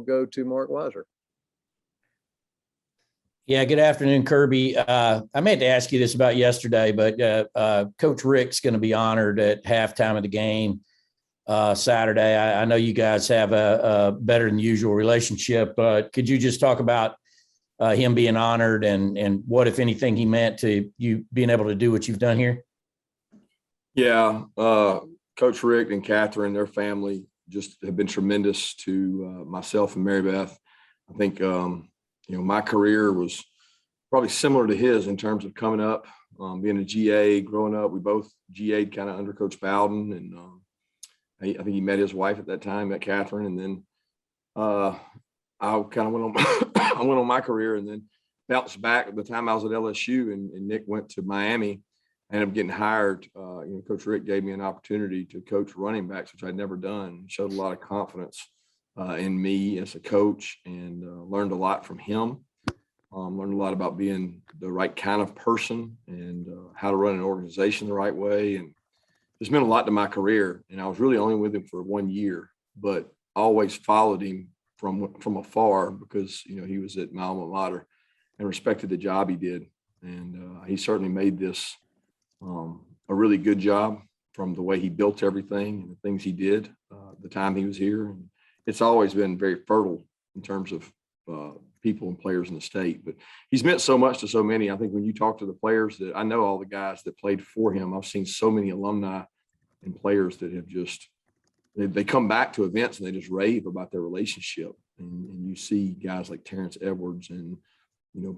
go to Mark Weiser. Yeah, good afternoon, Kirby. I meant to ask you this about yesterday, but Coach Richt's going to be honored at halftime of the game Saturday. I know you guys have a better than usual relationship, but could you just talk about him being honored and what, if anything, he meant to you being able to do what you've done here? Yeah, Coach Richt and Catherine, their family just have been tremendous to myself and Mary Beth. I think my career was probably similar to his in terms of coming up, being a GA, growing up. We both GA'd kind of under Coach Bowden, and I think he met his wife at that time, met Catherine, and then I kind of went on I went on my career, and then bounced back. At the time I was at LSU, and Nick went to Miami. I ended up getting hired. Coach Richt gave me an opportunity to coach running backs, which I'd never done. Showed a lot of confidence in me as a coach, and learned a lot from him. Learned a lot about being the right kind of person and how to run an organization the right way. And it's meant a lot to my career. And I was really only with him for 1 year, but always followed him from afar because, he was at my alma mater and respected the job he did. And he certainly made this a really good job from the way he built everything and the things he did the time he was here. And it's always been very fertile in terms of people and players in the state, but he's meant so much to so many. I think when you talk to the players that I know, all the guys that played for him, I've seen so many alumni and players that have just, they come back to events and they just rave about their relationship. And you see guys like Terrence Edwards and,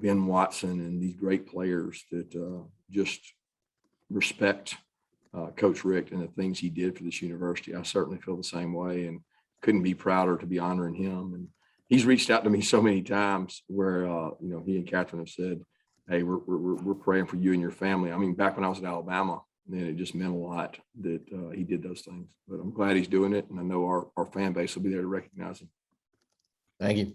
Ben Watson and these great players that just respect Coach Richt and the things he did for this university. I certainly feel the same way and couldn't be prouder to be honoring him. And he's reached out to me so many times where, he and Catherine have said, hey, we're praying for you and your family. I mean, back when I was at Alabama, then it just meant a lot that he did those things. But I'm glad he's doing it, and I know our fan base will be there to recognize him. Thank you.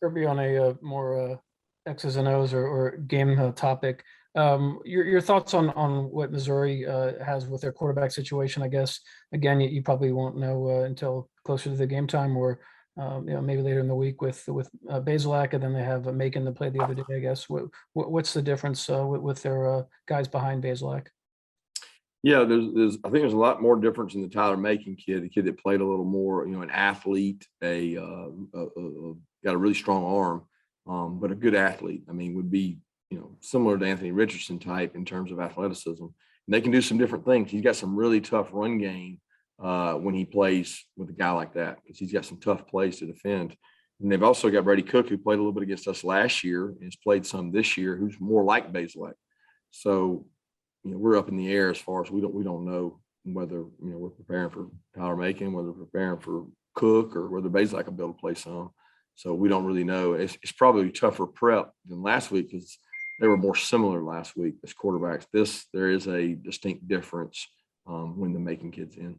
Kirby, on a more X's and O's or game topic, your thoughts on what Missouri has with their quarterback situation. I guess, again, you probably won't know until closer to the game time, or maybe later in the week with Bazelak, and then they have Macon to play the other day, I guess. What's the difference with their guys behind Bazelak? Yeah, I think there's a lot more difference in the Tyler Macon kid, the kid that played a little more, an athlete, got a really strong arm, but a good athlete. I mean, would be, similar to Anthony Richardson type in terms of athleticism. And they can do some different things. He's got some really tough run game when he plays with a guy like that, because he's got some tough plays to defend. And they've also got Brady Cook, who played a little bit against us last year and has played some this year, who's more like Bazelak. So, we're up in the air as far as we don't know whether, we're preparing for Tyler Macon, whether we're preparing for Cook, or whether Bazelak will be able to play some. So we don't really know. It's probably tougher prep than last week because they were more similar last week as quarterbacks. There is a distinct difference when the Macon kid's in.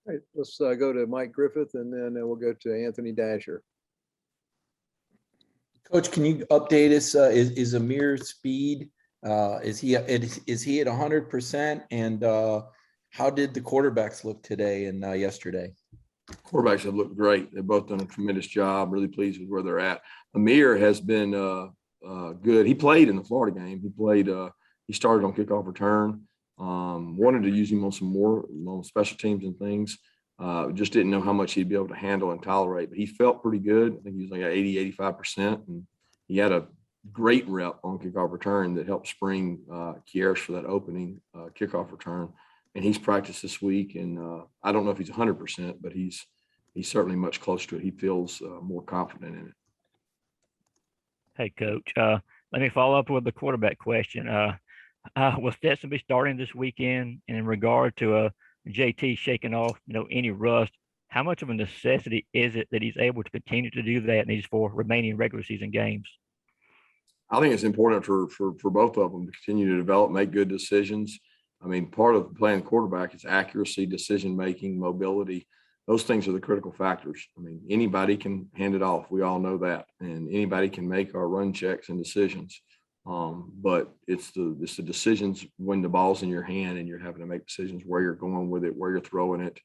All right, let's go to Mike Griffith, and then we'll go to Anthony Dasher. Coach, can you update us? Is Zamir speed? Is he at 100%? And how did the quarterbacks look today and yesterday? Quarterbacks have looked great. They've both done a tremendous job. Really pleased with where they're at. Amir has been good. He played in the Florida game. He started on kickoff return. Wanted to use him on some more on special teams and things. Just didn't know how much he'd be able to handle and tolerate. But he felt pretty good. I think he was like at 85%. And he had a great rep on kickoff return that helped spring Kieris for that opening kickoff return. And he's practiced this week, and I don't know if he's 100%, but he's certainly much closer to it. He feels more confident in it. Hey, Coach, let me follow up with the quarterback question. Will Stetson be starting this weekend? And in regard to JT shaking off, any rust, how much of a necessity is it that he's able to continue to do that in these 4 remaining regular season games? I think it's important for both of them to continue to develop, make good decisions. I mean, part of playing quarterback is accuracy, decision-making, mobility. Those things are the critical factors. I mean, anybody can hand it off. We all know that. And anybody can make our run checks and decisions. But it's the decisions when the ball's in your hand and you're having to make decisions where you're going with it, where you're throwing it,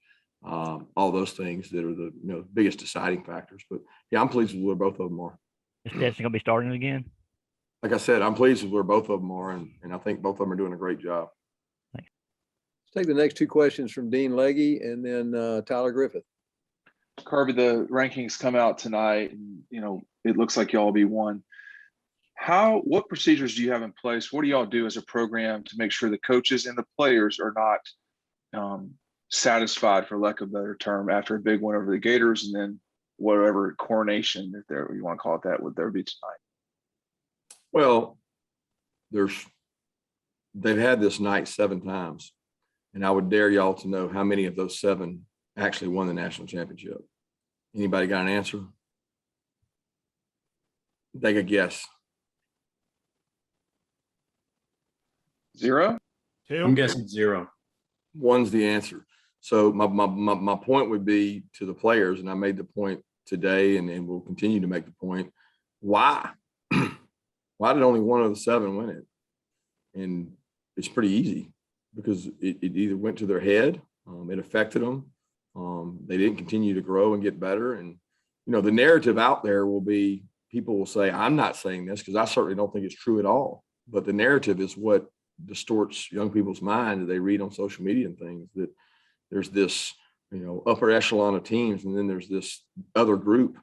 all those things that are the biggest deciding factors. But yeah, I'm pleased with where both of them are. Is Stetson going to be starting again? Like I said, I'm pleased with where both of them are, and I think both of them are doing a great job. Let's take the next two questions from Dean Legge and then Tyler Griffith. Kirby, the rankings come out tonight, and it looks like y'all be one. What procedures do you have in place? What do y'all do as a program to make sure the coaches and the players are not satisfied, for lack of a better term, after a big win over the Gators, and then whatever coronation, if you want to call it that, would there be tonight? Well, they've had this night 7 times, and I would dare y'all to know how many of those 7 actually won the national championship. Anybody got an answer? Take a guess. 0? I'm guessing 0. 1's the answer. So my point would be to the players, and I made the point today, and we'll continue to make the point. Why? Why did only 1 of the 7 win it? And it's pretty easy, because it either went to their head, it affected them. They didn't continue to grow and get better. And, the narrative out there will be, people will say, I'm not saying this because I certainly don't think it's true at all. But the narrative is what distorts young people's mind that they read on social media and things, that there's this, upper echelon of teams, and then there's this other group.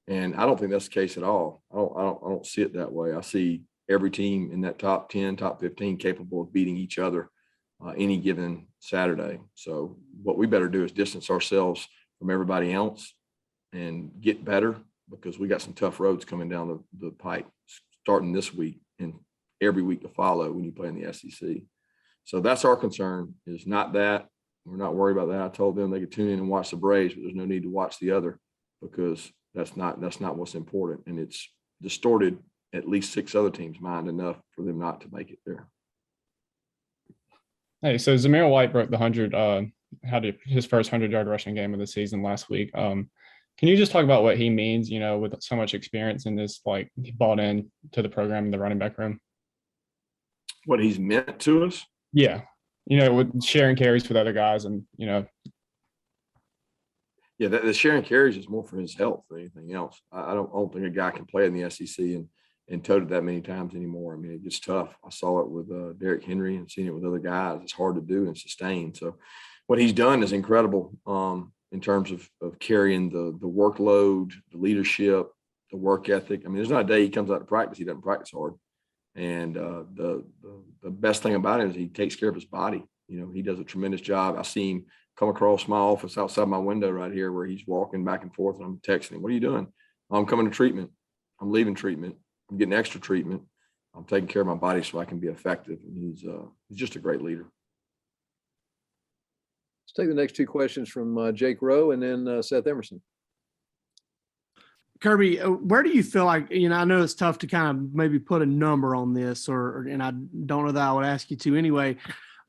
And I don't think that's the case at all. I don't see it that way. I see every team in that top 10, top 15 capable of beating each other any given Saturday. So what we better do is distance ourselves from everybody else and get better, because we got some tough roads coming down the pipe starting this week and every week to follow when you play in the SEC. So that's our concern, is not that. We're not worried about that. I told them they could tune in and watch the Braves, but there's no need to watch the other, because that's not what's important. And it's distorted at least 6 other teams' mind enough for them not to make it there. Hey, so Zamir White broke the 100, had his first 100-yard rushing game of the season last week. Can you just talk about what he means, with so much experience in this, like, he bought in to the program in the running back room? What he's meant to us? Yeah. With sharing carries with other guys and, Yeah, the sharing carries is more for his health than anything else. I don't think a guy can play in the SEC and tote it that many times anymore. I mean, it gets tough. I saw it with Derrick Henry and seen it with other guys. It's hard to do and sustain. So what he's done is incredible in terms of carrying the workload, the leadership, the work ethic. I mean, there's not a day he comes out to practice, he doesn't practice hard. And the best thing about him is he takes care of his body. He does a tremendous job. I see him come across my office outside my window right here, where he's walking back and forth, and I'm texting him, "What are you doing?" "I'm coming to treatment. I'm leaving treatment. I'm getting extra treatment. I'm taking care of my body so I can be effective." And he's just a great leader. Let's take the next two questions from Jake Rowe and then Seth Emerson. Kirby, where do you feel like, I know it's tough to kind of maybe put a number on this, and I don't know that I would ask you to anyway,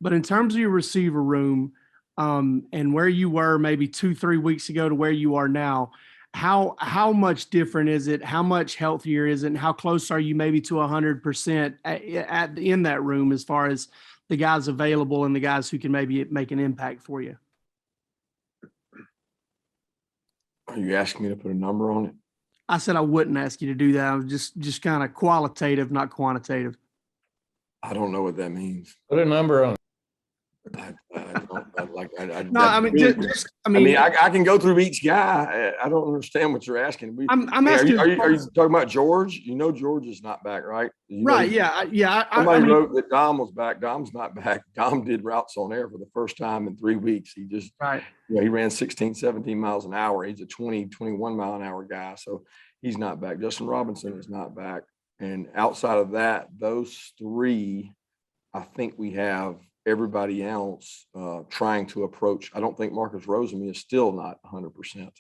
but in terms of your receiver room, and where you were maybe 2-3 weeks ago to where you are now, how much different is it? How much healthier is it? And how close are you maybe to 100% in that room, as far as the guys available and the guys who can maybe make an impact for you? Are you asking me to put a number on it? I said I wouldn't ask you to do that. I was just kind of qualitative, not quantitative. I don't know what that means. Put a number on it. I can go through each guy. I don't understand what you're asking. I'm asking. Are you talking about George? George is not back, right? Right. Yeah. Somebody wrote that Dom was back. Dom's not back. Dom did routes on air for the first time in 3 weeks. He just, right. He ran 16, 17 miles an hour. He's a 20, 21 mile an hour guy. So he's not back. Justin Robinson is not back. And outside of that, those 3, I think we have everybody else trying to approach. I don't think Marcus Rosemy is still not 100%.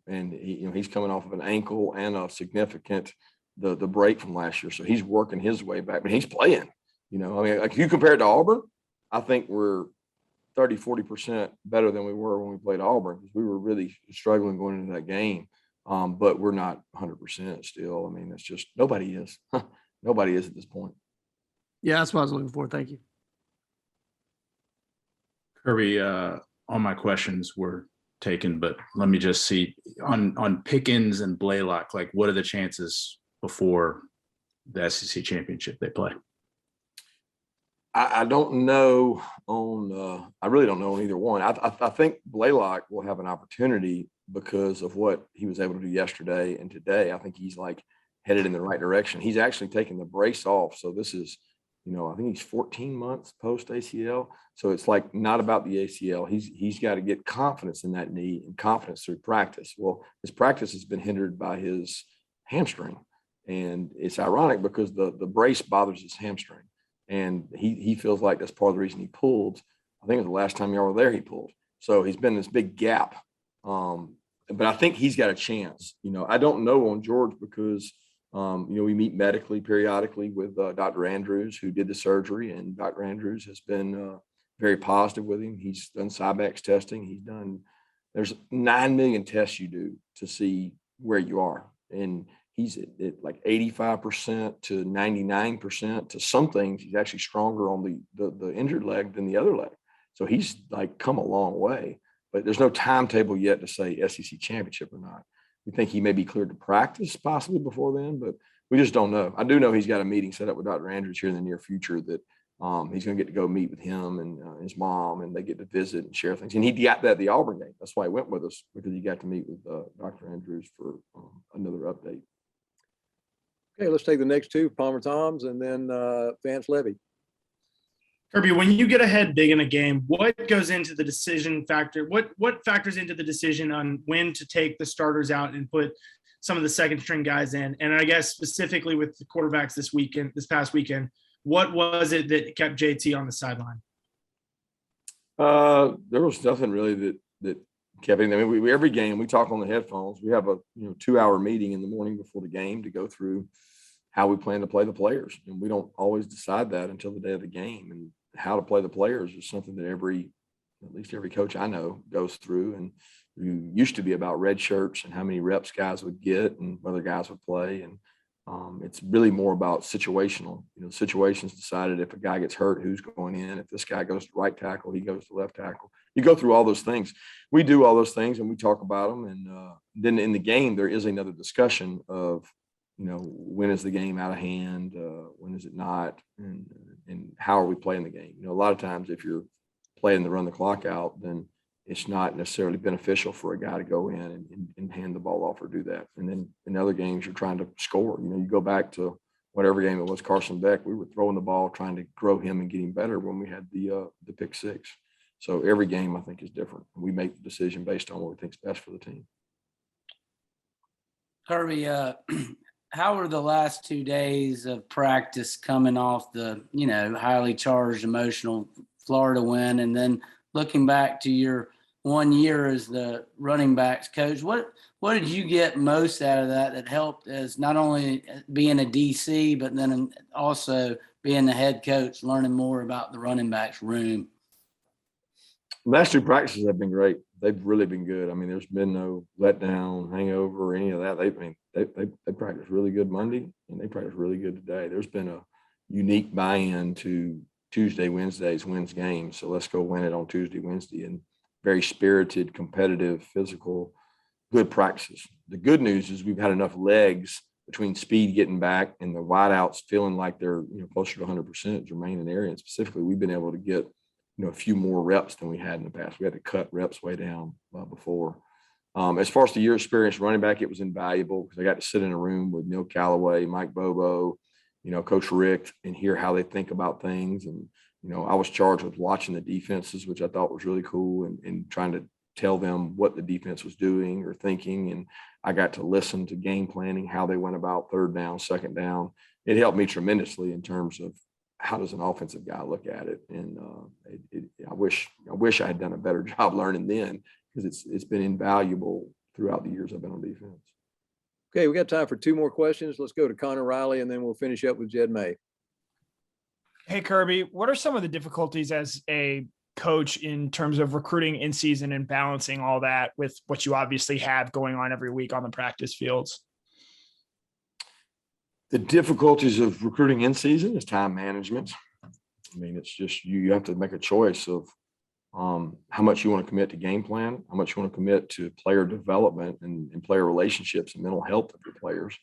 And he's coming off of an ankle and a significant, the break from last year. So he's working his way back, but he's playing, like if you compare it to Auburn, I think we're 30-40% better than we were when we played Auburn, because we were really struggling going into that game. But we're not 100% still. I mean, it's just, nobody is. Nobody is at this point. Yeah, that's what I was looking for. Thank you. Kirby, all my questions were taken, but let me just see on Pickens and Blaylock, like what are the chances before the SEC championship they play? I don't know on. I really don't know on either one. I think Blaylock will have an opportunity because of what he was able to do yesterday and today. I think he's like headed in the right direction. He's actually taken the brace off. So this is, I think he's 14 months post ACL. So it's like not about the ACL. He's got to get confidence in that knee and confidence through practice. Well, his practice has been hindered by his hamstring. And it's ironic because the brace bothers his hamstring. And he feels like that's part of the reason he pulled. I think it was the last time y'all were there, he pulled. So he's been this big gap. But I think he's got a chance. I don't know on George because, we meet medically periodically with Dr. Andrews, who did the surgery. And Dr. Andrews has been very positive with him. He's done Cybex testing. There's 9 million tests you do to see where you are. And he's at like 85% to 99% to some things. He's actually stronger on the injured leg than the other leg. So he's like come a long way, but there's no timetable yet to say SEC championship or not. We think he may be cleared to practice possibly before then, but we just don't know. I do know he's got a meeting set up with Dr. Andrews here in the near future that he's going to get to go meet with him and his mom, and they get to visit and share things. And he got that at the Auburn game. That's why he went with us, because he got to meet with Dr. Andrews for another update. Okay, let's take the next two, Palmer Toms and then Vance Levy. Kirby, when you get ahead big in a game, what goes into the decision factor? What factors into the decision on when to take the starters out and put some of the second string guys in? And I guess specifically with the quarterbacks this past weekend, what was it that kept JT on the sideline? There was nothing really that kept him. I mean, we every game we talk on the headphones. We have a 2-hour meeting in the morning before the game to go through how we plan to play the players, and we don't always decide that until the day of the game. And how to play the players is something that at least every coach I know goes through. And you used to be about red shirts and how many reps guys would get and whether guys would play. And it's really more about situational. Situations decided if a guy gets hurt, who's going in. If this guy goes to right tackle, he goes to left tackle. You go through all those things. We do all those things and we talk about them. And then in the game, there is another discussion of, when is the game out of hand? When is it not? And how are we playing the game? A lot of times if you're playing to run the clock out, then it's not necessarily beneficial for a guy to go in and hand the ball off or do that. And then in other games, you're trying to score. You go back to whatever game it was, Carson Beck, we were throwing the ball, trying to grow him and get him better when we had the pick six. So every game I think is different. We make the decision based on what we think is best for the team. Kirby, how were the last 2 days of practice coming off the, highly charged, emotional Florida win? And then looking back to your 1 year as the running backs coach, what did you get most out of that helped as not only being a DC, but then also being the head coach, learning more about the running backs room? Last 2 practices have been great. They've really been good. I mean, there's been no letdown, hangover, or any of that. They practiced really good Monday, and they practiced really good today. There's been a unique buy-in to Tuesday, Wednesdays wins games. So let's go win it on Tuesday, Wednesday, and very spirited, competitive, physical, good practices. The good news is we've had enough legs between speed getting back and the wideouts feeling like they're closer to 100%. Jermaine and Arian specifically, we've been able to get a few more reps than we had in the past. We had to cut reps way down before. As far as the year experience running back, it was invaluable because I got to sit in a room with Neil Callaway, Mike Bobo, Coach Richt, and hear how they think about things. And, I was charged with watching the defenses, which I thought was really cool, and trying to tell them what the defense was doing or thinking. And I got to listen to game planning, how they went about third down, second down. It helped me tremendously in terms of how does an offensive guy look at it? And I wish I had done a better job learning then, because it's been invaluable throughout the years I've been on defense. Okay, we got time for 2 more questions. Let's go to Connor Riley, and then we'll finish up with Jed May. Hey, Kirby, what are some of the difficulties as a coach in terms of recruiting in season and balancing all that with what you obviously have going on every week on the practice fields? The difficulties of recruiting in season is time management. I mean, it's just you have to make a choice of how much you want to commit to game plan, how much you want to commit to player development and player relationships and mental health of your players,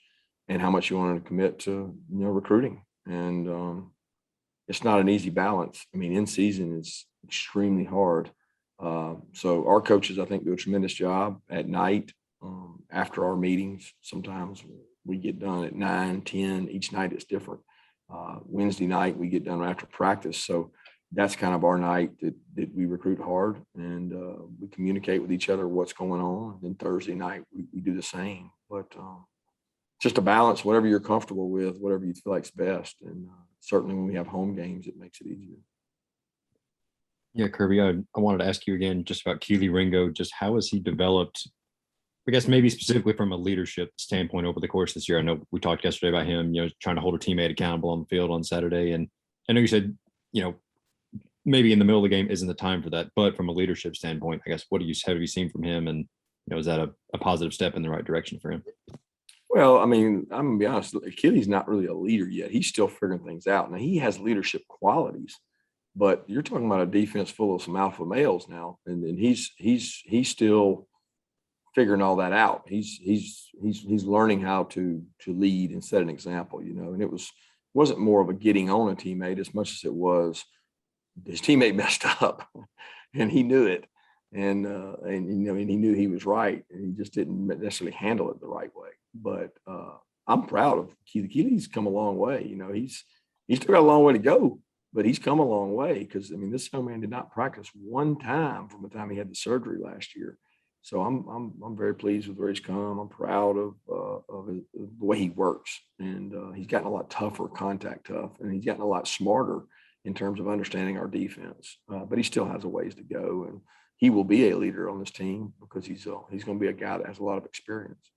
and how much you want to commit to, recruiting. And it's not an easy balance. I mean, in season is extremely hard. So our coaches, I think, do a tremendous job at night after our meetings. Sometimes we get done at 9, 10. Each night it's different. Wednesday night we get done after practice. So that's kind of our night that we recruit hard and we communicate with each other what's going on. And then Thursday night we do the same. But just a balance, whatever you're comfortable with, whatever you feel like's best. And certainly when we have home games, it makes it easier. Yeah, Kirby, I wanted to ask you again just about Kelee Ringo. Just how has he developed, I guess maybe specifically from a leadership standpoint over the course of this year? I know we talked yesterday about him, trying to hold a teammate accountable on the field on Saturday. And I know you said, maybe in the middle of the game isn't the time for that. But from a leadership standpoint, I guess, what have you seen from him? And, is that a positive step in the right direction for him? Well, I mean, I'm gonna be honest, Kelee's not really a leader yet. He's still figuring things out. Now he has leadership qualities, but you're talking about a defense full of some alpha males now, and he's still figuring all that out. He's learning how to lead and set an example, and it wasn't more of a getting on a teammate as much as it was his teammate messed up and he knew it. And he knew he was right, and he just didn't necessarily handle it the right way. But I'm proud of Kelee. Kelee's come a long way. He's still got a long way to go, but he's come a long way because this young man did not practice one time from the time he had the surgery last year. So I'm very pleased with where he's come. I'm proud of the way he works, and he's gotten a lot tougher, contact tough, and he's gotten a lot smarter in terms of understanding our defense. But he still has a ways to go, and he will be a leader on this team because he's going to be a guy that has a lot of experience.